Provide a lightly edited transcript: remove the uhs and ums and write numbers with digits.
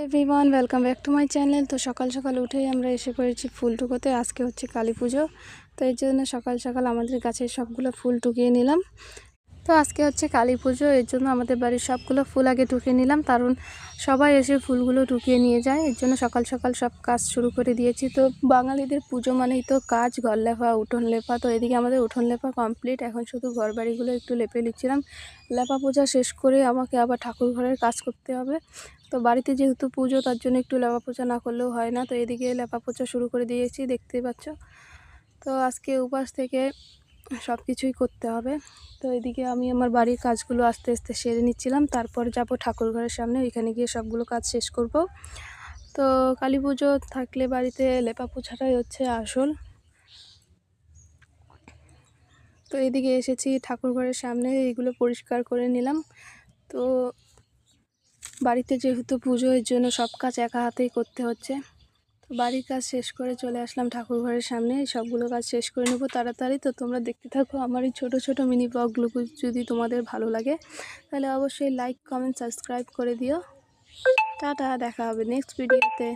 Everyone, welcome back to my channel. তো সকাল সকাল উঠেই আমরা এসে পড়েছি ফুল টুকোতে। আজকে হচ্ছে কালী পুজো, তো এর জন্য সকাল সকাল আমাদের গাছের সবগুলো ফুল টুকিয়ে নিলাম। তো আজকে হচ্ছে কালী পুজো, এর জন্য আমাদের বাড়ির সবগুলো ফুল আগে টুকিয়ে নিলাম, কারণ সবাই এসে ফুলগুলো টুকিয়ে নিয়ে যায়। এর জন্য সকাল সকাল সব কাজ শুরু করে দিয়েছি। তো বাঙালিদের পুজো মানেই তো কাজ, ঘর লেপা, উঠোন লেপা। তো এদিকে আমাদের উঠোন লেপা কমপ্লিট, এখন শুধু ঘর বাড়িগুলো একটু লেপে নিচ্ছিলাম। লেপা পূজা শেষ করে আমাকে আবার ঠাকুর ঘরের কাজ করতে হবে। তো বাড়িতে যেহেতু পুজো, তার জন্য একটু লেপা পোছা না করলেও হয় না। তো এদিকে লেপা পোছা শুরু করে দিয়েছি, দেখতেই পাচ্ছ। তো আজকে উপাস থেকে সব কিছুই করতে হবে। তো এদিকে আমি আমার বাড়ির কাজগুলো আস্তে আস্তে সেরে নিচ্ছিলাম, তারপর যাব ঠাকুর ঘরের সামনে, ওইখানে গিয়ে সবগুলো কাজ শেষ করব। তো কালী পুজো থাকলে বাড়িতে লেপা পোছাটাই হচ্ছে আসল। তো এদিকে এসেছি ঠাকুর ঘরের সামনে, এইগুলো পরিষ্কার করে নিলাম। তো বাড়িতে যেহেতু পুজো, এর জন্য সব কাজ একা হাতেই করতে হচ্ছে। তো বাড়ির কাজ শেষ করে চলে আসলাম ঠাকুর ঘরের সামনে, সবগুলো কাজ শেষ করে নেবো তাড়াতাড়ি। তো তোমরা দেখতে থাকো আমার এই ছোটো ছোটো মিনি ব্লগগুলো। যদি তোমাদের ভালো লাগে তাহলে অবশ্যই লাইক, কমেন্ট, সাবস্ক্রাইব করে দিও। টাটা, দেখা হবে নেক্সট ভিডিওতে।